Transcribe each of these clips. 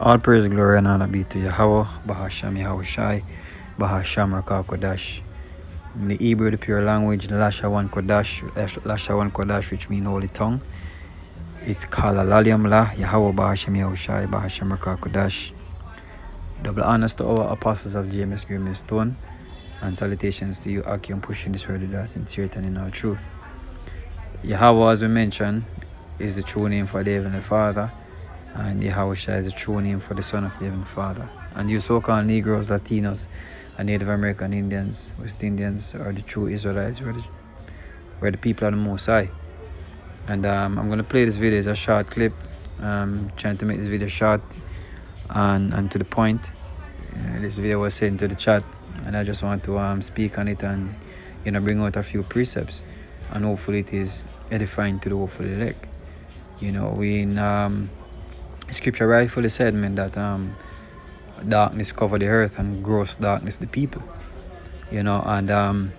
All praise, glory, and honor be to Yahweh, Bahasham Yahweh Shai, Bahasham Rakah Kodash. In the Hebrew, the pure language, Lashawan Kodash, which means holy tongue. It's called Alaliam La, Yahweh, Bahasham Yahweh Shai, Bahasham Rakah Kodash. Double honors to our apostles of GMS Grimmy Stone, and salutations to you, Akim, pushing this word with us sincerity and in all truth. Yahweh, as we mentioned, is the true name for the Heavenly Father. And Yahweh Shai is the true name for the Son of the Heavenly Father. And you so-called Negroes, Latinos, and Native American Indians, West Indians, are the true Israelites, we're the people of the Most High. And I'm going to play this video as a short clip, trying to make this video short and to the point. This video was sent to the chat, and I just want to speak on it and bring out a few precepts, and hopefully it is edifying to the hopeful elect. We in Scripture rightfully said, man, that darkness cover the earth and gross darkness the people. And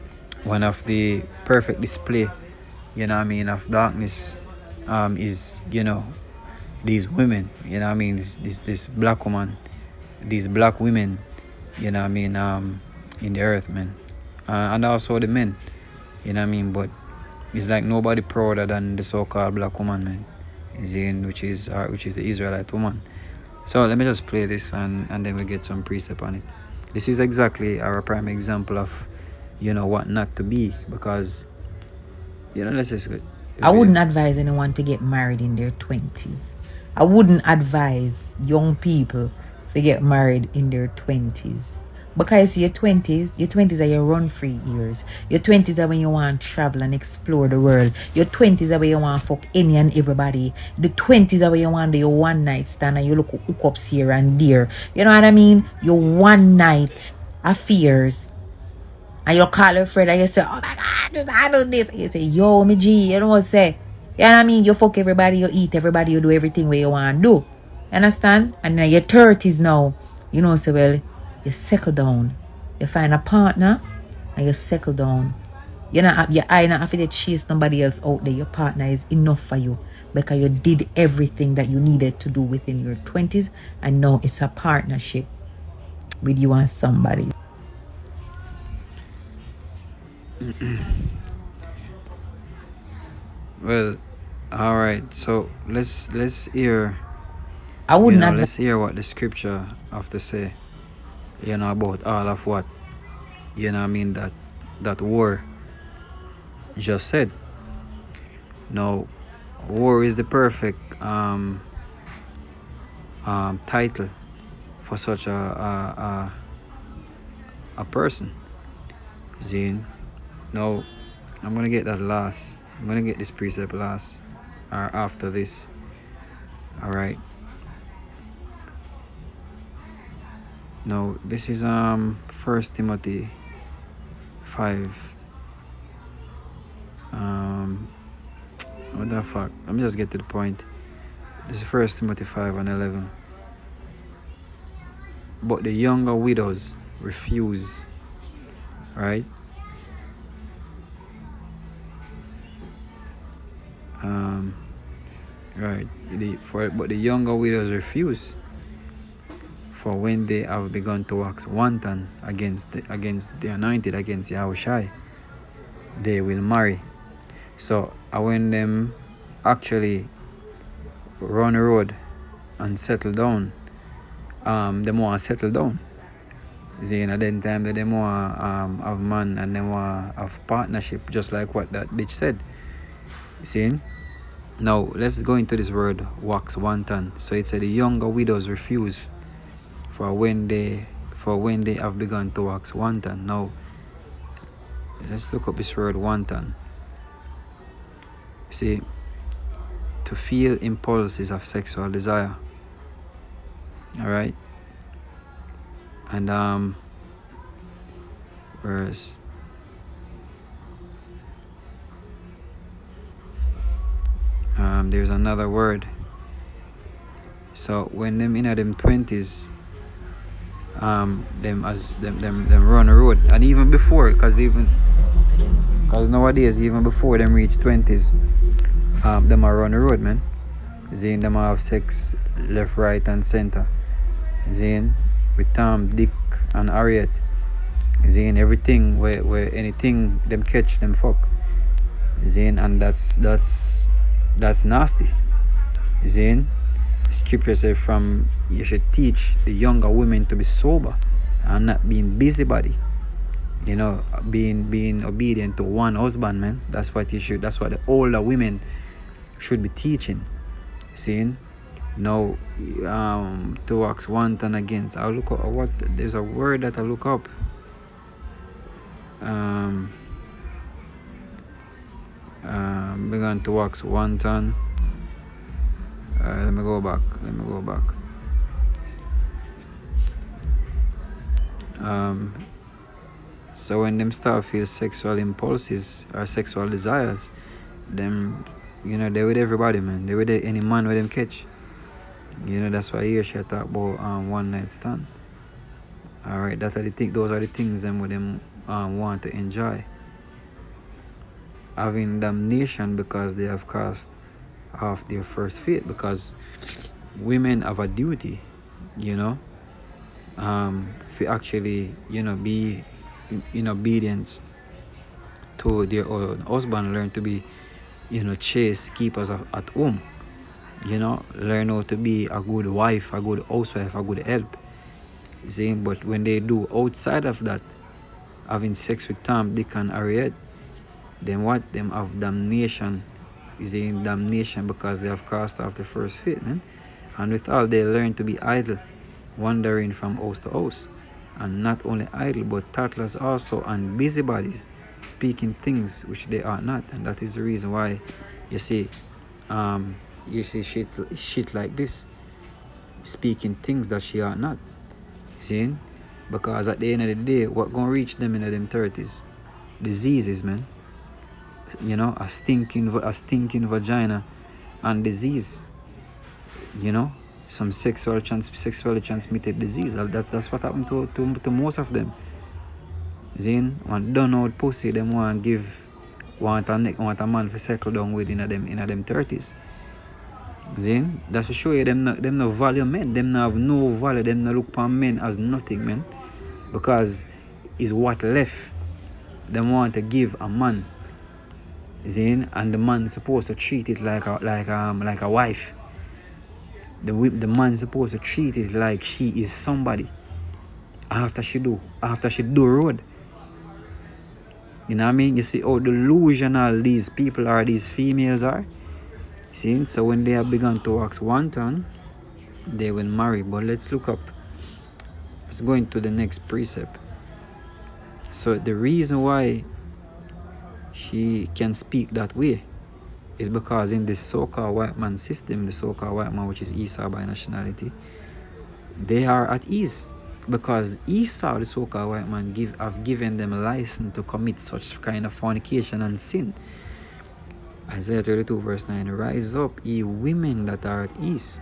one of the perfect display, of darkness is, these women, this black woman, these black women, in the earth, man. And also the men, but it's like nobody prouder than the so-called black woman, man. Which is the Israelite woman. So let me just play this and then we get some precept on it. This is exactly our prime example of what not to be, because let's just go. I wouldn't advise anyone to get married in their 20s. I wouldn't advise young people to get married in their 20s. Because your 20s are your run-free years. Your 20s are when you want to travel and explore the world. Your 20s are when you want to fuck any and everybody. The 20s are when you want to do your one-night stand and you look hookups here and there. You know what I mean? Your one-night affairs. And you call your friend and you say, oh my God, I do this. And you say, yo, me G, you know what I say? You know what I mean? You fuck everybody, you eat everybody, you do everything what you want to do. You understand? And then your 30s now, say, well, you settle down. You find a partner and you settle down. Your eye not have to chase somebody else out there. Your partner is enough for you because you did everything that you needed to do within your 20s, and now it's a partnership with you and somebody. Well, all right. So let's hear. I would not. Let's hear what the scripture have to say. About all of what, that war just said. Now, war is the perfect title for such a person. Zine. Now, I'm gonna get that last. I'm gonna get this precept last, or after this. All right. Now this is 1 Timothy 5. What the fuck? Let me just get to the point. This is 1 Timothy 5 and 11. But the younger widows refuse. Right? Right. But the younger widows refuse. For when they have begun to wax wanton against the anointed, against Yahweh Shai, they will marry. So when them actually run a road and settle down, them want to settle down. At then time that them want have man and them want have partnership, just like what that bitch said. See? Now let's go into this word wax wanton. So it said the younger widows refuse. For when they have begun to wax wanton. Now, let's look up this word wanton. See, to feel impulses of sexual desire. Alright? And whereas there's another word. So when them in them 20s, them run a road, and even before, because nowadays, even before them reach 20s, them are run a road, man. Seeing them have sex left, right, and center. Zane, with Tom, Dick, and Harriet. Zane, everything where anything them catch them fuck. Zane, and that's nasty. Zane, scripture say from you should teach the younger women to be sober and not being busybody. You know, being obedient to one husband, man. That's what the older women should be teaching. Seeing? Now towards wanton against. I'll look up what there's a word that I look up. Began towards wanton. Let me go back. So when them start feel sexual impulses or sexual desires, them, you know, they with everybody, man. They with any man with them catch. You know, that's why here she talk about one night stand. Alright, those are the things them with them want to enjoy. Having damnation because they have cast off their first faith, because women have a duty, you know, to actually, you know, be in obedience to their own husband, learn to be, you know, chaste keepers at home, you know, learn how to be a good wife, a good housewife, a good help. See, but when they do outside of that, having sex with Tom, Dick, and Harriet, then what? Them have damnation. Is in damnation because they have cast off the first faith, man. And with all, they learn to be idle, wandering from house to house. And not only idle, but thoughtless also, and busybodies, speaking things which they are not. And that is the reason why you see shit like this, speaking things that she are not. See? Because at the end of the day, what gonna reach them in them 30s? Diseases, man. You know, a stinking vagina and disease. You know, some sexually transmitted disease. That's what happened to most of them. Zane, one don't know pussy them want a man to settle down with in them 30s. Zane, that's for sure. Them no value men. Them no have no value. Them no look upon men as nothing, man. Because it's what left. Them want to give a man. Zane, and the man supposed to treat it like a wife. The man supposed to treat it like she is somebody. After she do road. You know what I mean? You see how delusional these people are, these females are. See, so when they have begun to wax wanton, they will marry. But let's look up. Let's go into the next precept. So the reason why she can speak that way is because in this so-called white man system, the so-called white man, which is Esau by nationality, they are at ease. Because Esau, the so-called white man, have given them a license to commit such kind of fornication and sin. Isaiah 32 verse 9, rise up, ye women that are at ease.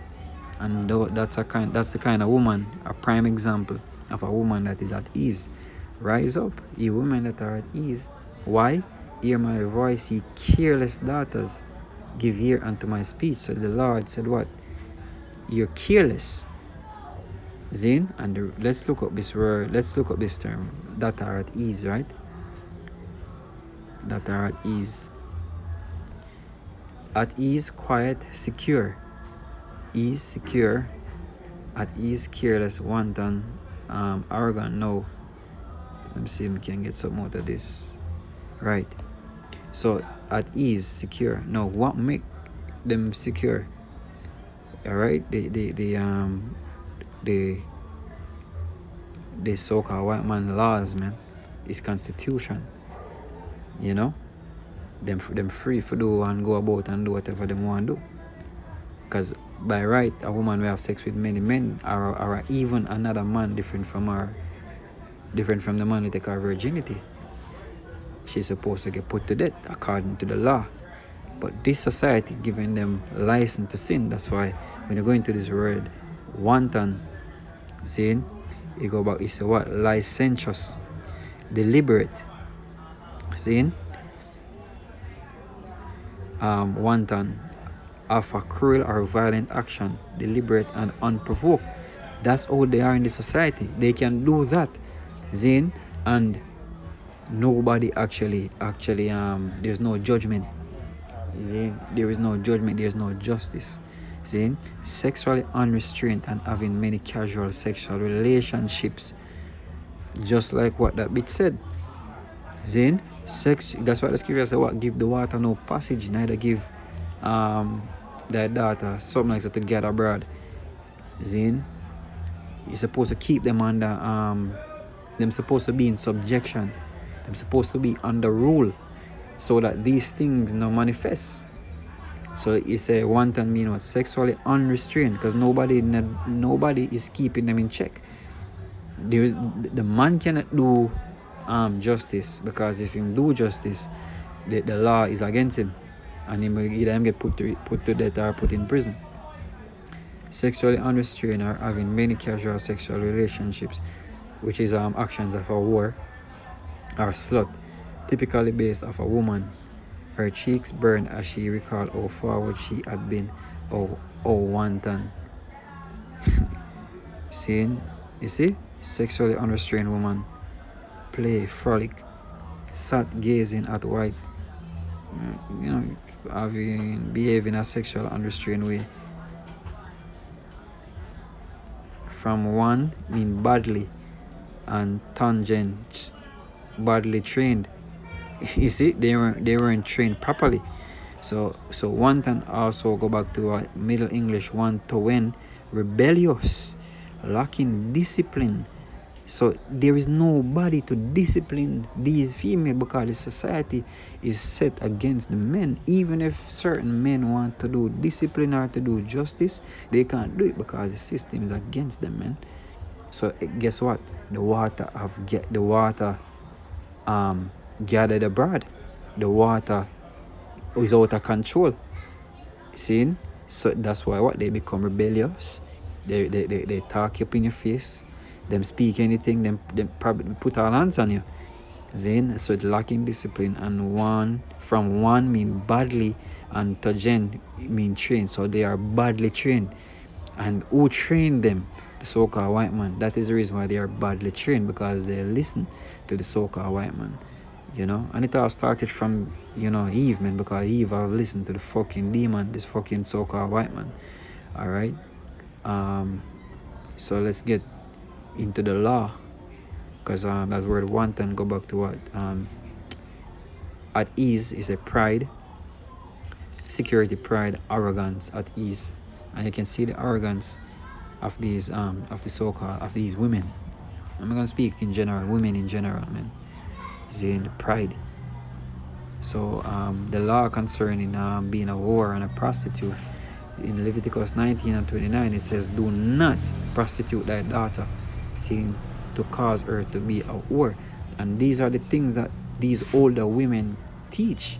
And that's the kind of woman, a prime example of a woman that is at ease. Rise up, ye women that are at ease. Why? Hear my voice, ye careless daughters, give ear unto my speech. So the Lord said what? You're careless. Zane, and let's look up this word, let's look up this term, that are at ease, right? That are at ease. At ease, quiet, secure. Ease, secure. At ease, careless, wanton, arrogant. No. Let me see if we can get some out of this. Right. So at ease, secure. Now what make them secure? Alright, the so-called white man laws, man, is constitution. You know? Them free for do and go about and do whatever they want to do. Because by right, a woman will have sex with many men, or even another man different from the man who take her virginity. She's supposed to get put to death according to the law. But this society giving them license to sin. That's why when you go into this word wanton, sin, you go back, it's what? Licentious, deliberate. Sin, wanton, of a cruel or violent action, deliberate and unprovoked. That's how they are in the society. They can do that, Zane, and nobody actually there's no judgment. Zane, there is no judgment, there's no justice. Zane, sexually unrestrained and having many casual sexual relationships, just like what that bit said. Zane, sex, that's what the scripture said, what give the water no passage, neither give their daughter something like that to get abroad. Zane, you're supposed to keep them under them supposed to be in subjection. Them supposed to be under rule, so that these things no manifest. So you say wanton mean what? Sexually unrestrained, because nobody is keeping them in check. The man cannot do justice, because if him do justice, the law is against him, and he will either get put to death or put in prison. Sexually unrestrained are having many casual sexual relationships, which is actions of a whore or slut, typically based off a woman. Her cheeks burned as she recalled how forward she had been, oh wanton. You see? Sexually unrestrained woman, play, frolic, sat gazing at white, behaving a sexual unrestrained way. From one mean badly, and tangent, badly trained. You see, they weren't trained properly. So wanton also go back to Middle English want to win, rebellious, lacking discipline. So there is nobody to discipline these females, because the society is set against the men. Even if certain men want to do discipline or to do justice, they can't do it because the system is against them, man. So guess what? The water gathered abroad. The water is out of control. See? So that's why what they become rebellious. They talk up in your face. Them speak anything, them probably put all hands on you. Then so it's lacking discipline, and from one mean badly, and togen mean trained. So they are badly trained. And who trained them? The so-called white man. That is the reason why they are badly trained, because they listen to the so-called white man. And it all started from Eve, man, because Eve have listened to the fucking demon, this fucking so-called white man. Alright. So let's get into the law, because that word wanton go back to what at ease is a pride, security, pride, arrogance, at ease. And you can see the arrogance of these of the so-called of these women. I'm gonna speak in general, women in general, man. The pride. So the law concerning being a whore and a prostitute, in Leviticus 19 and 29, it says, do not prostitute thy daughter, seeing to cause her to be a whore. And these are the things that these older women teach.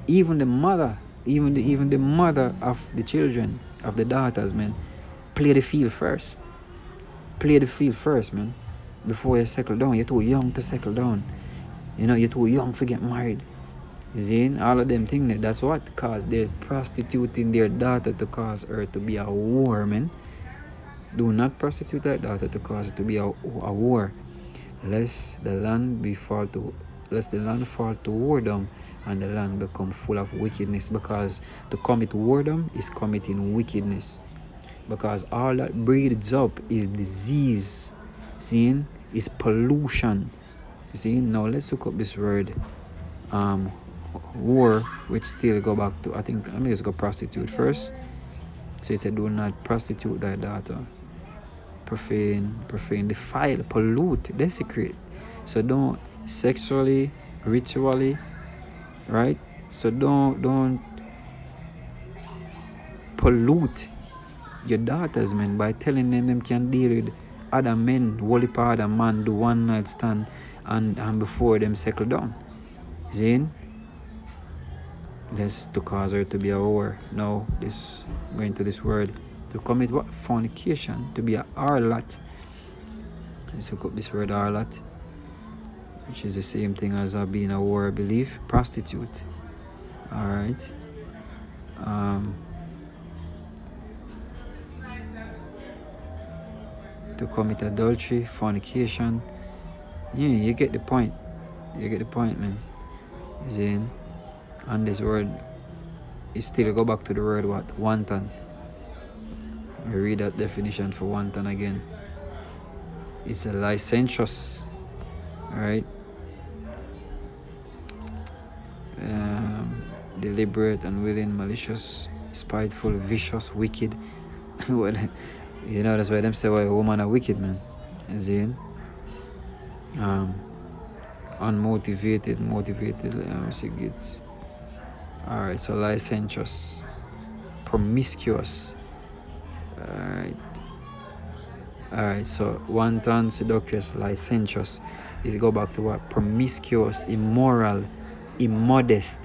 Even the mother, even the mother of the children, of the daughters, man, play the field first. Play the field first, man, before you settle down. You're too young to settle down. You're too young to get married. You see, all of them things, that's what cause they're prostituting their daughter to cause her to be a whore, man. Do not prostitute that daughter to cause it to be a whore, lest the land fall to whoredom, and the land become full of wickedness. Because to commit whoredom is committing wickedness, because all that breeds up is disease, see, is pollution. See, now let's look up this word whore, which still go back to, I think, let me just go prostitute first. So it said, do not prostitute thy daughter. Profane, defile, pollute, desecrate. So don't sexually, ritually, right? So don't pollute your daughters, man, by telling them can deal with other men, holy other man, do one night stand, and before them settle down. Zane, that's to cause her to be a whore. Now this going to this word, to commit what? Fornication, to be a harlot. Let's look up this word harlot, which is the same thing as being a whore, I believe. Prostitute. Alright. to commit adultery, fornication. Yeah, you get the point. You get the point, man. See? And this word is still go back to the word what? Wanton. I read that definition for wanton again. It's a licentious, right? Deliberate, unwilling, malicious, spiteful, vicious, wicked. Well, you know, that's why them say why a woman are wicked, man. As in, unmotivated, motivated. Let me see it. Alright, so licentious, promiscuous. Alright, so wanton, seductress, licentious. Is go back to what? Promiscuous, immoral, immodest,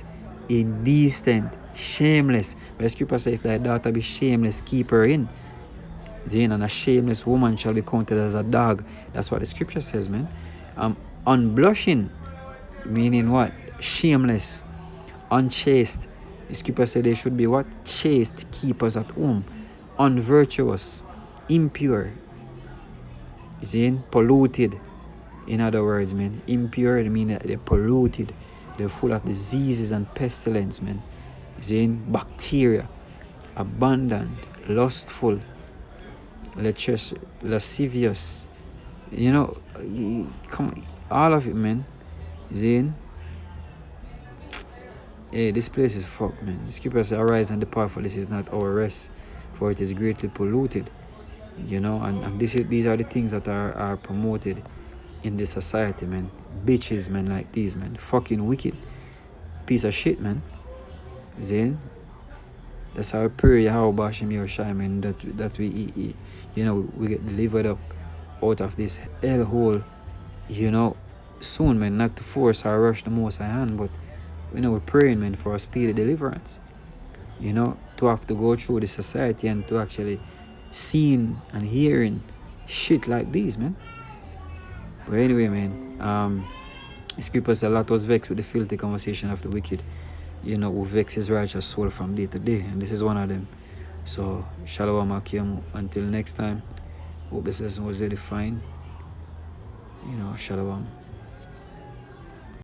indecent, shameless. But the scripture says, if thy daughter be shameless, keep her in. And a shameless woman shall be counted as a dog. That's what the scripture says, man. Unblushing, meaning what? Shameless, unchaste. The scripture says they should be what? Chaste, keepers at home. Unvirtuous, impure, polluted. In other words, man, impure, I mean they're polluted. They're full of diseases and pestilence, man. Bacteria, abundant, lustful, lascivious. You know, come, all of it, man. Hey, this place is fucked, man. The scripture says, arise and depart, for this is not our rest, for it is greatly polluted. You know, and these are the things that are promoted in this society, man. Bitches, man, like these, man. Fucking wicked. Piece of shit, man. That's how I pray, how Bashim Yoshai, man, that we, you know, we get delivered up out of this hellhole, you know, soon, man. Not to force or rush the most I hand, but, you know, we're praying, man, for a speedy deliverance. You know, to have to go through the society and to actually seeing and hearing shit like these, man. But anyway, man, scripture says, a lot was vexed with the filthy conversation of the wicked, you know, who vex his righteous soul from day to day, and this is one of them. So shalom akim, until next time. Hope this lesson was very fine. You know, shalom.